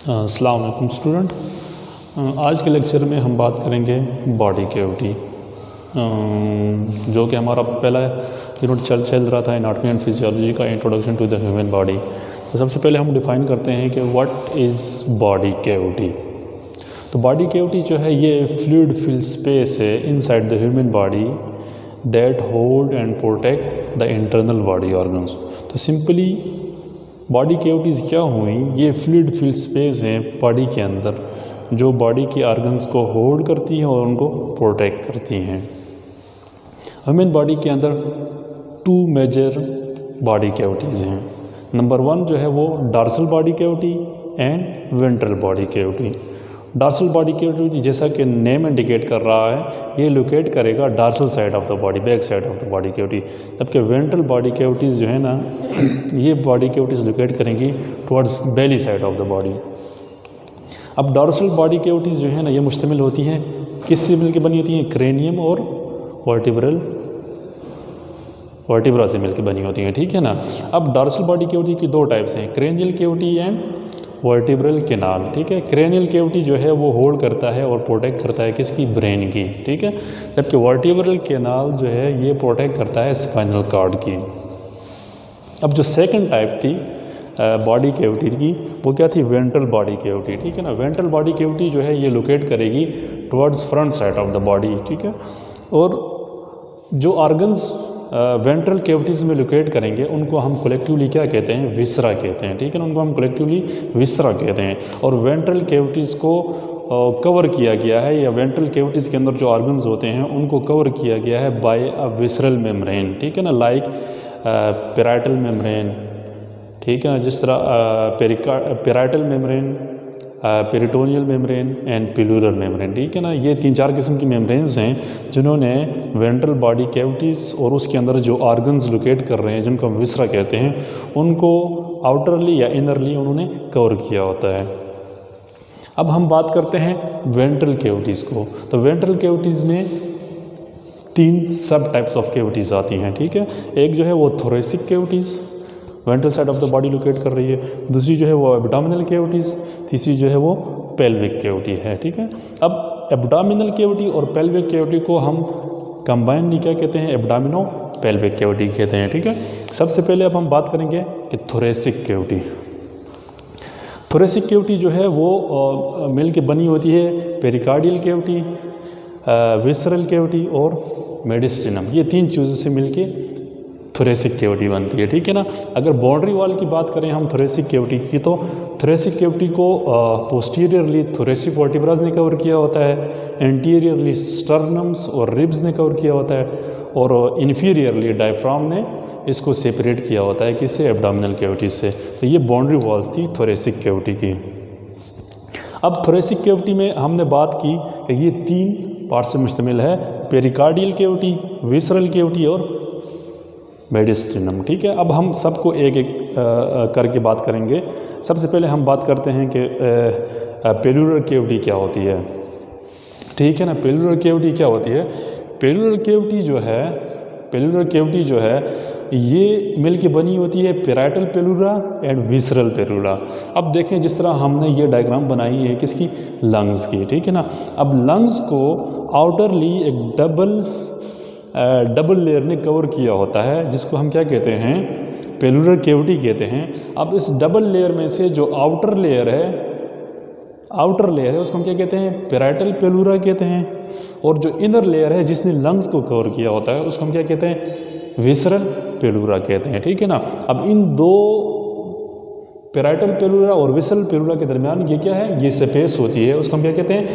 अस्सलाम वालेकुम स्टूडेंट। आज के लेक्चर में हम बात करेंगे बॉडी कैविटी, जो कि हमारा पहला यूनिट चल रहा था एनाटॉमी एंड फिजियोलॉजी का introduction to the human body. तो सबसे पहले हम डिफ़ाइन करते हैं कि व्हाट इज़ बॉडी कैविटी। तो बॉडी कैविटी जो है ये फ्लूइड फिल्ड स्पेस है inside the human body that hold and protect the internal body organs. तो सिंपली बॉडी कैविटीज़ क्या हुई, ये फ्लूइड फिल्ड स्पेस हैं बॉडी के अंदर जो बॉडी के ऑर्गन्स को होल्ड करती हैं और उनको प्रोटेक्ट करती हैं। ह्यूमन बॉडी के अंदर 2 मेजर बॉडी कैविटीज़ हैं। नंबर 1 जो है वो dorsal body cavity and ventral body cavity. Dorsal body cavity जैसा कि नेम इंडिकेट कर रहा है, ये लोकेट करेगा dorsal side of the body, back side of the body cavity. जबकि वेंट्रल बॉडी कैविटीज़ जो है ना, ये बॉडी कैविटीज़ लोकेट करेंगी towards Bailey side of the body. अब डॉर्सल बॉडी कैविटीज़ जो है ना, ये मुश्तमिल होती हैं, किससे मिलकर बनी होती हैं? क्रेनियम और वर्टिब्रा से मिलकर बनी होती हैं, ठीक है ना। अब डॉर्सल बॉडी कैविटी की 2 टाइप्स हैं, cranial cavity and vertebral canal, ठीक है। क्रेनियल कैविटी जो है वो होल्ड करता है और प्रोटेक्ट करता है किसकी? ब्रेन की, ठीक है। जबकि वर्टिब्रल कैनाल जो है ये प्रोटेक्ट करता है स्पाइनल कॉर्ड की। अब जो सेकंड टाइप थी बॉडी कैविटी की, वो क्या थी? वेंट्रल बॉडी कैविटी, ठीक है ना। वेंट्रल बॉडी कैविटी जो है ये लोकेट करेगी towards front side of the body, ठीक है। और जो ऑर्गन्स वेंट्रल कैविटीज़ में लोकेट करेंगे उनको हम कलेक्टिवली क्या कहते हैं? विसरा कहते हैं, ठीक है ना। उनको हम कलेक्टिवली विसरा कहते हैं। और वेंट्रल कैविटीज़ को कवर किया गया है, या वेंट्रल कैविटीज़ के अंदर जो ऑर्गन्स होते हैं उनको कवर किया गया है बाय अ विसरल मेम्ब्रेन, ठीक है ना। लाइक पैराइटल मेम्ब्रेन, ठीक है ना, जिस तरह parietal membrane, peritoneal membrane and pleural membrane, ठीक है ना। ये 3-4 किस्म की मेम्ब्रेन्स हैं जिन्होंने वेंट्रल बॉडी कैविटीज़ और उसके अंदर जो ऑर्गन्स लोकेट कर रहे हैं जिनको हम विसरा कहते हैं, उनको आउटरली या इनरली उन्होंने कवर किया होता है। अब हम बात करते हैं वेंट्रल कैविटीज़ को। तो वेंट्रल कैविटीज़ में 3 सब टाइप्स ऑफ कैविटीज़ आती हैं, ठीक है। एक जो है वो thoracic cavities, ventral side of the body locate कर रही है। दूसरी जो है वो एब्डोमिनल कैविटीज़, तीसरी जो है वो पेल्विक कैविटी है, ठीक है। अब एब्डोमिनल कैविटी और पेल्विक कैविटी को हम कंबाइनली क्या कहते हैं? एब्डोमिनो पेल्विक कैविटी कहते हैं, ठीक है। सबसे पहले अब हम बात करेंगे कि थोरेसिक कैविटी। थोरेसिक कैविटी जो है वो मिल के बनी होती है पेरिकार्डियल कैविटी, विसरल कैविटी और मेडिस्टिनम। ये 3 चीज़ों से मिलके थोरेसिक कैविटी बनती है, ठीक है ना। अगर बाउंड्री वॉल की बात करें हम थोरेसिक कैविटी की, तो थोरेसिक कैविटी को पोस्टीरियरली थोरेसिक वर्टिब्रास ने कवर किया होता है, एंटीरियरली स्टर्नम्स और रिब्स ने कवर किया होता है, और इन्फीरियरली डायफ्राम ने इसको सेपरेट किया होता है किससे? एब्डोमिनल कैविटी से। तो ये बाउंड्री वॉल्स थी थोरेसिक कैविटी की। अब थोरेसिक कैविटी में हमने बात की कि ये 3 पार्ट्स से मुश्तमिल है, पेरिकार्डियल कैविटी, विसरल कैविटी और मेडिस्टिनम, ठीक है। अब हम सबको एक एक करके बात करेंगे। सबसे पहले हम बात करते हैं कि पेलुरल कैविटी क्या होती है, ठीक है ना। पेलुरल कैविटी क्या होती है? पेलुरल कैविटी जो है ये मिल के बनी होती है पैराइटल पेलुरा एंड विसरल पेलुरा। अब देखें जिस तरह हमने ये डायग्राम बनाई है किसकी? लंग्स की, ठीक है ना। अब लंग्स को आउटरली एक डबल लेयर ने कवर किया होता है जिसको हम क्या कहते हैं? पेलुरल कैविटी कहते हैं। अब इस डबल लेयर में से जो आउटर लेयर है उसको हम क्या कहते हैं? पैराइटल पेलुरा कहते हैं। और जो इनर लेयर है जिसने लंग्स को कवर किया होता है उसको हम क्या कहते हैं? विसरल पेलुरा कहते हैं, ठीक है ना। अब इन 2 पैराइटल पेलुरा और विसरल पेलुरा के दरमियान ये क्या है? ये स्पेस होती है, उसको हम क्या कहते हैं?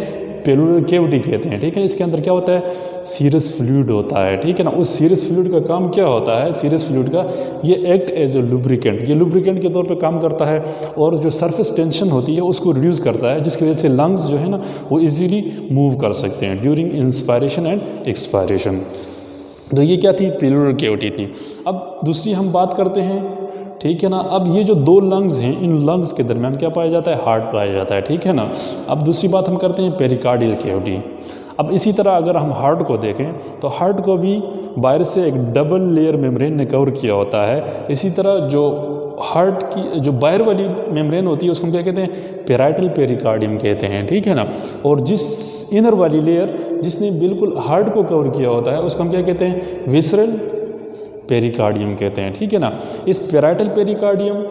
पेलुरल कैविटी कहते हैं, ठीक है। इसके अंदर क्या होता है? सीरस फ्लूइड होता है, ठीक है ना। उस सीरस फ्लूइड का काम क्या होता है? सीरस फ्लूइड का ये एक्ट एज ए लुब्रिकेंट, ये लुब्रिकेंट के तौर पे काम करता है और जो सरफेस टेंशन होती है उसको रिड्यूस करता है, जिसकी वजह से लंग्स जो है ना वो इजीली मूव कर सकते हैं ड्यूरिंग इंस्पायरेशन एंड एक्सपायरेशन। तो ये क्या थी? पेलुरल कैविटी थी। अब दूसरी हम बात करते हैं, ठीक है ना। अब ये जो 2 लंग्स हैं, इन लंग्स के दरमियान क्या पाया जाता है? हार्ट पाया जाता है, ठीक है ना। अब दूसरी बात हम करते हैं पेरिकार्डियल कैविटी। अब इसी तरह अगर हम हार्ट को देखें तो हार्ट को भी बाहर से एक डबल लेयर मेम्ब्रेन ने कवर किया होता है। इसी तरह जो हार्ट की जो बाहर वाली मेम्ब्रेन होती है उसको हम क्या कहते हैं, पैराइटल पेरिकार्डियम कहते हैं, ठीक है ना। और जिस इनर वाली लेयर जिसने बिल्कुल हार्ट को कवर किया होता है उसको हम क्या कहते हैं, विसरल पेरिकार्डियम कहते हैं, ठीक है ना। इस पैराइटल पेरिकार्डियम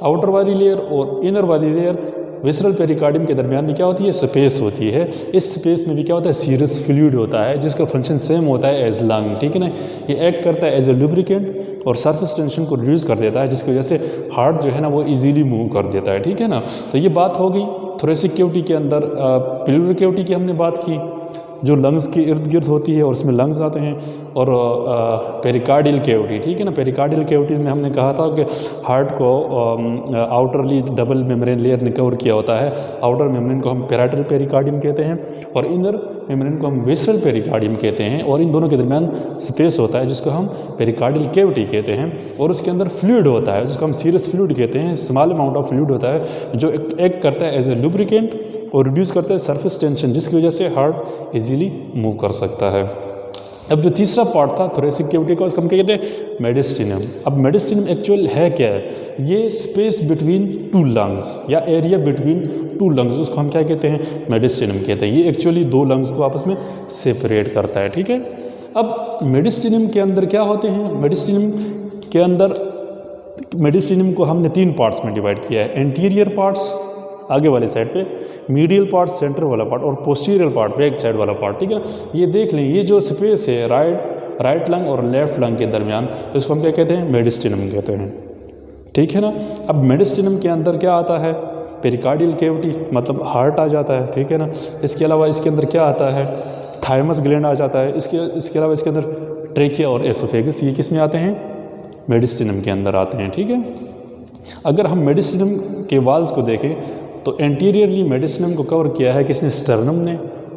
आउटर वाली लेयर और इनर वाली लेयर विसरल पेरिकार्डियम के दरमियान में क्या होती है, स्पेस होती है। इस स्पेस में भी क्या होता है, सीरस फ्लूइड होता है जिसका फंक्शन सेम होता है एज लंग, ठीक है ना। ये एक्ट करता है एज ए लुब्रिकेंट और सरफेस टेंशन को रिड्यूस कर देता है, जिसकी वजह से हार्ट जो है ना वो इजीली मूव कर देता है, ठीक है ना। तो ये बात हो गई थोरेसिक कैविटी के अंदर। प्लूरल कैविटी की हमने बात की जो लंग्स के इर्द गिर्द होती है और उसमें लंग्स आते हैं, और पेरिकार्डियल कैविटी, ठीक है ना। पेरिकार्डियल कैविटी में हमने कहा था कि हार्ट को आउटरली डबल मेम्ब्रेन लेयर ने कवर किया होता है। आउटर मेम्ब्रेन को हम पैराइटल पेरिकार्डियम कहते हैं और इनर मेम्ब्रेन को हम विसरल पेरिकार्डियम कहते हैं, और इन दोनों के दरमियान स्पेस होता है जिसको हम पेरिकार्डियल कैविटी कहते हैं। और उसके अंदर फ्लूइड होता है जिसको हम सीरस फ्लूइड कहते हैं। स्मॉल अमाउंट ऑफ फ्लूइड होता है जो एक्ट करता है एज ए लुब्रिकेंट और रिड्यूस करता है सरफेस टेंशन, जिसकी वजह से हार्ट इजीली मूव कर सकता है। अब जो तीसरा पार्ट था थोरेसिक कैविटी का उसको हम क्या कहते हैं, मेडिस्टिनम। अब मेडिस्टिनम एक्चुअल है क्या है, ये स्पेस बिटवीन टू लंग्स या एरिया बिटवीन टू लंग्स, उसको हम क्या कहते हैं, मेडिस्टिनम कहते हैं। ये एक्चुअली दो लंग्स को आपस में सेपरेट करता है, ठीक है। अब मेडिस्टिनम के अंदर क्या होते हैं, मेडिस्टिनम के अंदर मेडिस्टिनम को हमने 3 पार्ट्स में डिवाइड किया है। एंटीरियर पार्ट्स आगे वाले साइड पे, मीडियल पार्ट सेंटर वाला पार्ट और पोस्टीरियर पार्ट बैक साइड वाला पार्ट, ठीक है। ये देख लें, ये जो स्पेस है राइट लंग और लेफ्ट लंग के दरमियान, इसको हम क्या कहते हैं, मेडिस्टिनम कहते हैं, ठीक है ना। अब मेडिस्टिनम के अंदर क्या आता है, पेरिकार्डियल कैविटी मतलब हार्ट आ जाता है, ठीक है ना। इसके अलावा इसके अंदर क्या आता है, थाइमस ग्लैंड आ जाता है। इसके अलावा इसके अंदर ट्रेकिया और एसोफेगस, ये किस में आते हैं, मेडिस्टिनम के अंदर आते हैं, ठीक है। अगर हम मेडिस्टिनम के वाल्स को देखें तो एंटीरियरली मेडिस्टिनम को कवर किया है किसने, स्टर्नम ने,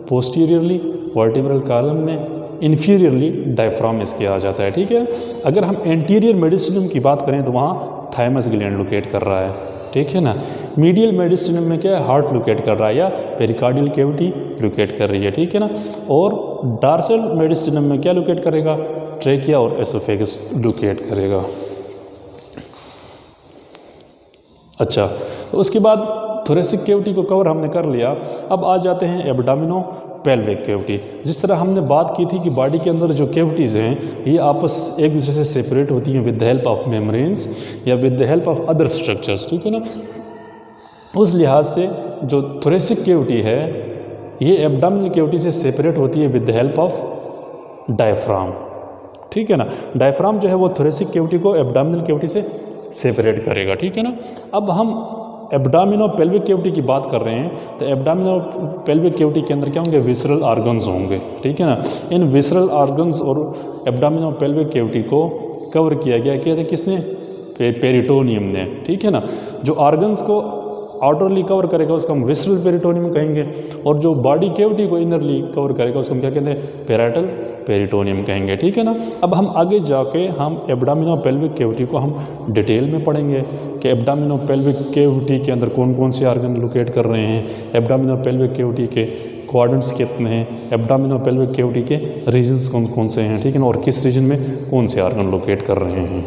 पोस्टीरियरली वर्टिब्रल कॉलम ने, इन्फीरियरली डायफ्राम इसके आ जाता है, ठीक है। अगर हम एंटीरियर मेडिस्टिनम की बात करें तो वहाँ थाइमस ग्लैंड लोकेट कर रहा है, ठीक है ना। मीडियल मेडिस्टिनम में क्या है, हार्ट लोकेट कर रहा है या पेरिकार्डियल कैविटी लोकेट कर रही है, ठीक है ना। और डार्सल मेडिस्टिनम में क्या लोकेट करेगा, ट्रेकिया और एसोफेगस लोकेट करेगा। अच्छा, तो उसके बाद थोरेसिक कैविटी को कवर हमने कर लिया। अब आ जाते हैं एब्डोमिनो पेल्विक कैविटी। जिस तरह हमने बात की थी कि बॉडी के अंदर जो कैविटीज़ हैं ये आपस एक दूसरे से सेपरेट होती हैं with the help of membranes या with the help of other structures, ठीक है ना। उस लिहाज से जो थोरेसिक कैविटी है ये एब्डोमिनल कैविटी से सेपरेट होती है with the help of diaphragm, ठीक है ना। डायफ्राम जो है वो थोरेसिक कैविटी को एब्डोमिनल कैविटी से सेपरेट करेगा, ठीक है ना। अब हम एब्डोमिनो पेल्विक कैविटी की बात कर रहे हैं तो एब्डोमिनो पेल्विक कैविटी के अंदर क्या होंगे, विसरल ऑर्गन्स होंगे, ठीक है ना। इन विसरल ऑर्गन्स और एब्डोमिनो पेल्विक कैविटी को कवर किया गया क्या था, किसने, पेरिटोनियम ने, ठीक है ना। जो ऑर्गन्स को आउटरली कवर करेगा उसको हम विसरल पेरिटोनियम कहेंगे, और जो बॉडी कैविटी को इनरली कवर करेगा उसको हम क्या कहते हैं, पैराइटल पेरिटोनियम कहेंगे, ठीक है ना। अब हम आगे जाके हम एब्डोमिनो पेल्विक कैविटी को हम डिटेल में पढ़ेंगे कि एब्डोमिनो पेल्विक कैविटी के अंदर कौन कौन से ऑर्गन लोकेट कर रहे हैं, एब्डोमिनो पेल्विक कैविटी के क्वाड्रेंट्स कितने हैं, एब्डोमिनो पेल्विक कैविटी के रीजन्स कौन कौन से हैं, ठीक है ना, और किस रीजन में कौन से ऑर्गन लोकेट कर रहे हैं।